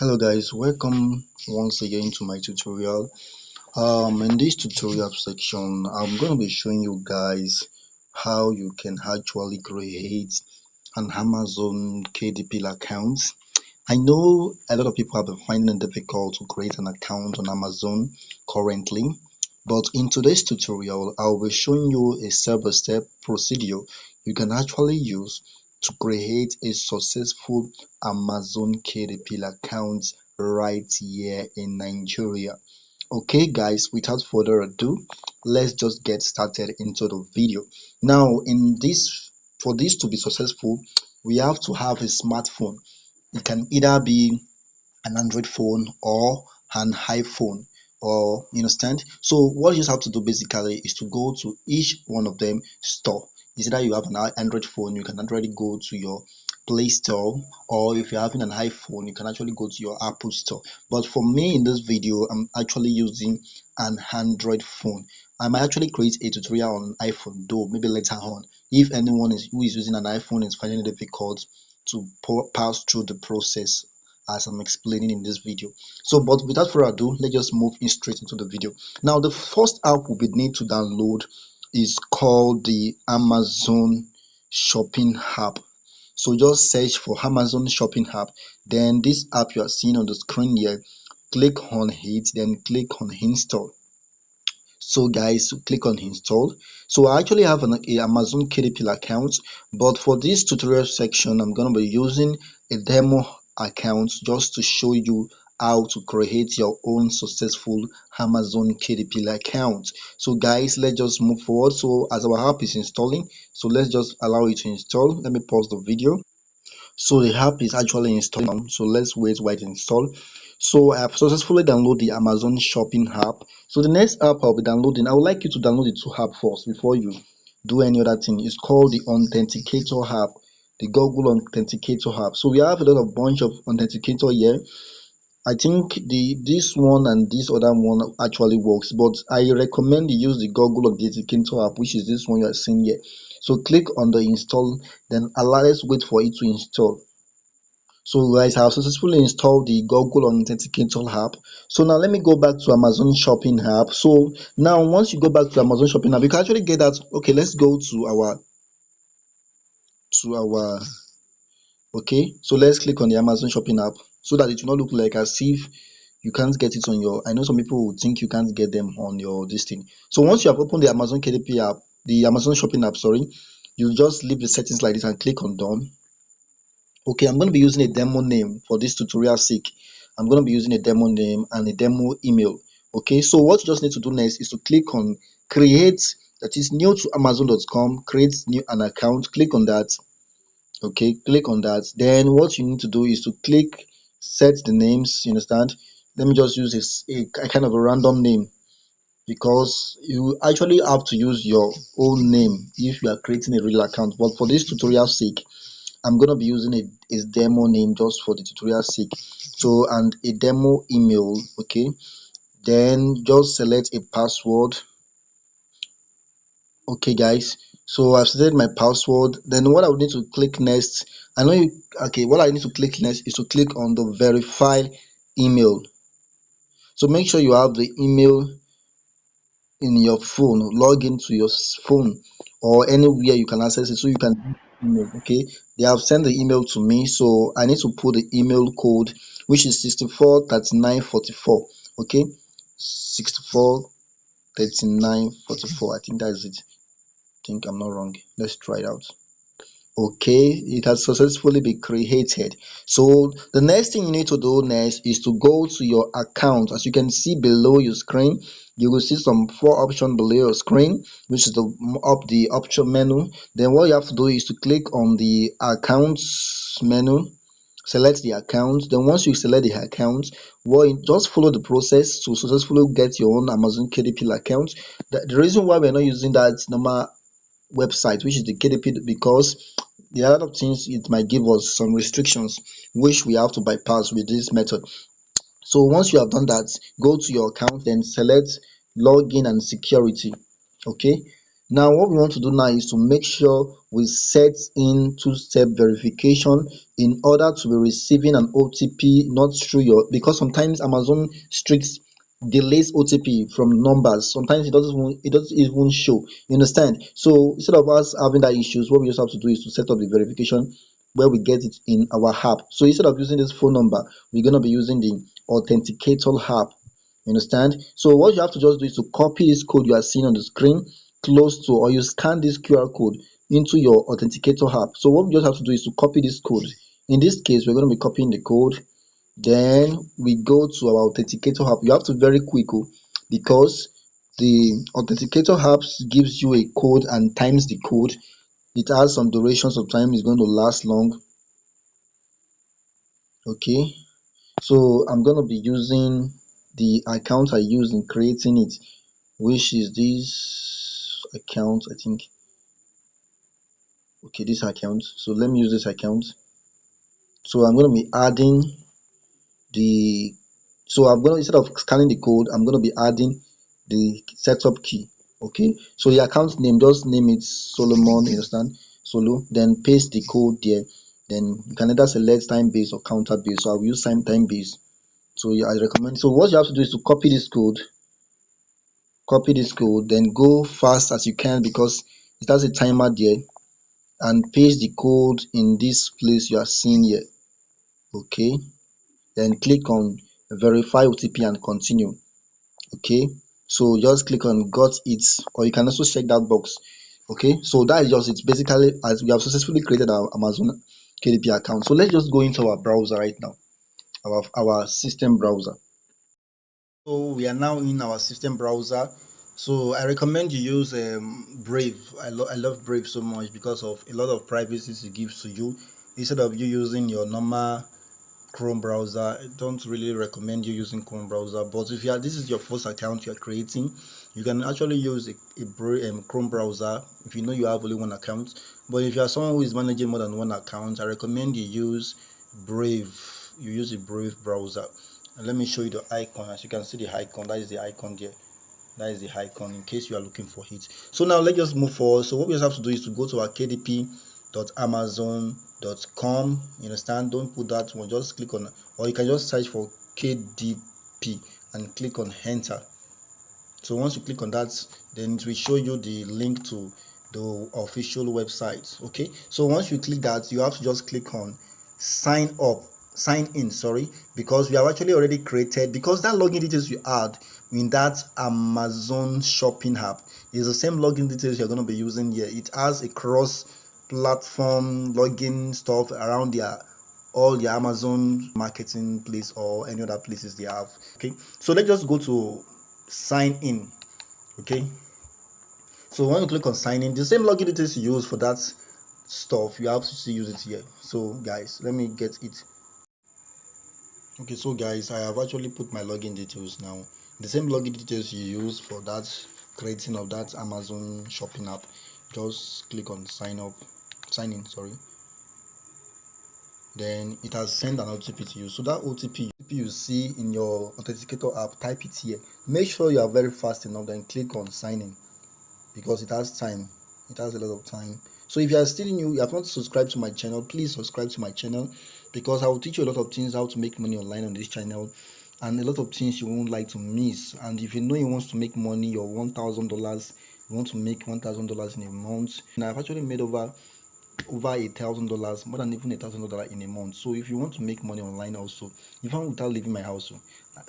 Hello guys, welcome once again to my tutorial. In this tutorial section, I'm going to be showing you guys how you can actually create an Amazon KDP account. I know a lot of people have been finding it difficult to create an account on Amazon currently, but in today's tutorial, I'll be showing you a step-by-step procedure you can actually use to create a successful Amazon KDP account right here in Nigeria. Okay guys, without further ado, let's just get started into the video. Now for this to be successful, we have to have a smartphone. It can either be an Android phone or an iPhone, or you understand. So what you just have to do basically is to go to each one of them store. Is that you have an Android phone, you can actually go to your Play Store, or if you're having an iPhone, you can actually go to your Apple Store. But for me in this video, I'm actually using an Android phone. I might actually create a tutorial on iPhone though, maybe later on, if anyone who is using an iPhone is finding it difficult to pass through the process as I'm explaining in this video. So, but without further ado, let's just move in straight into the video. Now, the first app we need to download is called the Amazon Shopping app. So just search for Amazon Shopping app. Then this app you are seeing on the screen here, click on it, then click on install. So guys, click on install. So I actually have a Amazon KDP account, but for this tutorial section I'm going to be using a demo account just to show you how to create your own successful Amazon KDP account. So guys, let's just move forward. So as our app is installing, so let's just allow it to install. Let me pause the video. So the app is actually installing now, so let's wait while it install. So I have successfully downloaded the Amazon Shopping app. So the next app I'll be downloading, I would like you to download the two app first before you do any other thing. It's called the Authenticator app, the Google Authenticator app. So we have a lot of bunch of authenticator here. I think this one and this other one actually works, but I recommend you use the Google Authenticator app, which is this one you are seeing here. So click on the install, then let's wait for it to install. So guys, I have successfully installed the Google Authenticator app. So now let me go back to Amazon Shopping app. So now once you go back to Amazon Shopping app, you can actually get that. Okay, let's go to our okay. So let's click on the Amazon Shopping app so that it will not look like as if you can't get it on your. I know some people would think you can't get them on your this thing. So once you have opened the Amazon KDP app, the Amazon Shopping app, sorry, you just leave the settings like this and click on done. Okay, I'm going to be using a demo name for this tutorial sake. I'm going to be using a demo name and a demo email. Okay, so what you just need to do next is to click on create, that is new to amazon.com, create new an account. Click on that. Okay, click on that. Then what you need to do is to click set the names. You understand? Let me just use a kind of a random name, because you actually have to use your own name if you are creating a real account. But for this tutorial sake, I'm going to be using a demo name just for the tutorial sake. So, and a demo email. Okay, then just select a password. Okay guys, so I've selected my password. Then what I would need to click next, I know you okay, what I need to click next is to click on the verify email. So make sure you have the email in your phone, log into your phone or anywhere you can access it, so you can email. Okay, they have sent the email to me, so I need to put the email code, which is 643944. Okay, 643944. I think that is it. I think I'm not wrong. Let's try it out. Okay, it has successfully been created. So the next thing you need to do next is to go to your account. As you can see below your screen, you will see some four options below your screen, which is the option menu. Then what you have to do is to click on the accounts menu, select the account. Then once you select the account, well, just follow the process to successfully get your own Amazon KDP account. The reason why we're not using that normal website, which is the KDP, because there are a lot of things it might give us some restrictions which we have to bypass with this method. So once you have done that, go to your account, then select login and security. Okay, Now what we want to do now is to make sure we set in two-step verification in order to be receiving an OTP not through your, because sometimes Amazon stricts delays OTP from numbers. Sometimes it doesn't even show. You understand? So instead of us having that issues, what we just have to do is to set up the verification where we get it in our app. So instead of using this phone number, we're gonna be using the authenticator app. You understand? So what you have to just do is to copy this code you are seeing on the screen close to, or you scan this QR code into your authenticator app. So what we just have to do is to copy this code. In this case, we're going to be copying the code. Then we go to our authenticator app. You have to be very quick, because the authenticator apps gives you a code and times the code. It has some durations of time. It's going to last long. Okay, so I'm going to be using the account I used in creating it, which is this account, I think. Okay, this account. So let me use this account. So I'm going to be adding the, so I'm going to, instead of scanning the code, I'm going to be adding the setup key. Okay, so the account name, just name it Solomon, you understand? Solo, then paste the code there. Then you can either select time based or counter based. So I will use time based. So yeah, I recommend. So what you have to do is to copy this code, then go fast as you can because it has a timer there, and paste the code in this place you are seeing here. Okay, then click on verify OTP and continue. Okay, so just click on got it, or you can also check that box. Okay, so that is just it. Basically, as we have successfully created our Amazon KDP account, so let's just go into our browser right now, our system browser. So we are now in our system browser. So I recommend you use Brave. I love Brave so much because of a lot of privacy it gives to you. Instead of you using your normal Chrome browser, I don't really recommend you using Chrome browser. But if you are, this is your first account you are creating, you can actually use a Chrome browser if you know you have only one account. But if you are someone who is managing more than one account, I recommend you use Brave. You use a Brave browser. And let me show you the icon. As you can see, the icon, that is the icon there. That is the icon in case you are looking for it. So now let's just move forward. So what we just have to do is to go to our kdp.amazon.com. You understand? Don't put that one, just click on, or you can just search for KDP and click on enter. So once you click on that, then it will show you the link to the official website. Okay, so once you click that, you have to just click on sign in, sorry, because we have actually already created, because that login details you add in that Amazon shopping app is the same login details you're going to be using here. It has a cross platform login stuff around their all the Amazon marketing place or any other places they have. Okay, so let's just go to sign in. Okay, so when you click on sign in, the same login details you use for that stuff, you have to still use it here. So guys, let me get it. Okay, so guys, I have actually put my login details now. The same login details you use for that creating of that Amazon shopping app. Just click on sign in, sorry. Then it has sent an OTP to you. So that OTP you see in your authenticator app, type it here. Make sure you are very fast enough, then click on sign in because it has time. It has a lot of time. So if you are still new, you have not subscribed to my channel, please subscribe to my channel because I will teach you a lot of things how to make money online on this channel and a lot of things you won't like to miss. And if you know you want to make money, your $1,000, you want to make $1,000 in a month, and I've actually made over $1,000, more than even $1,000 in a month. So if you want to make money online also, even without leaving my house,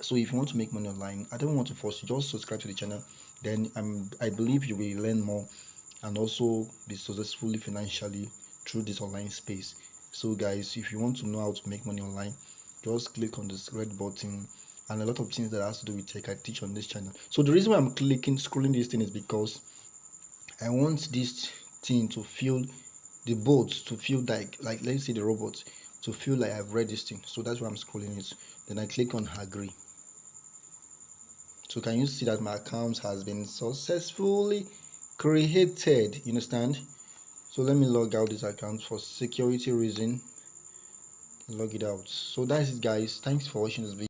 so if you want to make money online, I don't want to force you, just subscribe to the channel. Then I believe you will learn more and also be successfully financially through this online space. So guys, if you want to know how to make money online, just click on this red button, and a lot of things that has to do with tech I teach on this channel. So the reason why I'm scrolling this thing is because I want this thing to feel, the boats to feel like let's say the robots to feel like I've read this thing. So that's why I'm scrolling it. Then I click on agree. So can you see that my account has been successfully created? You understand? So let me log out this account for security reason. Log it out. So that's it guys. Thanks for watching this video.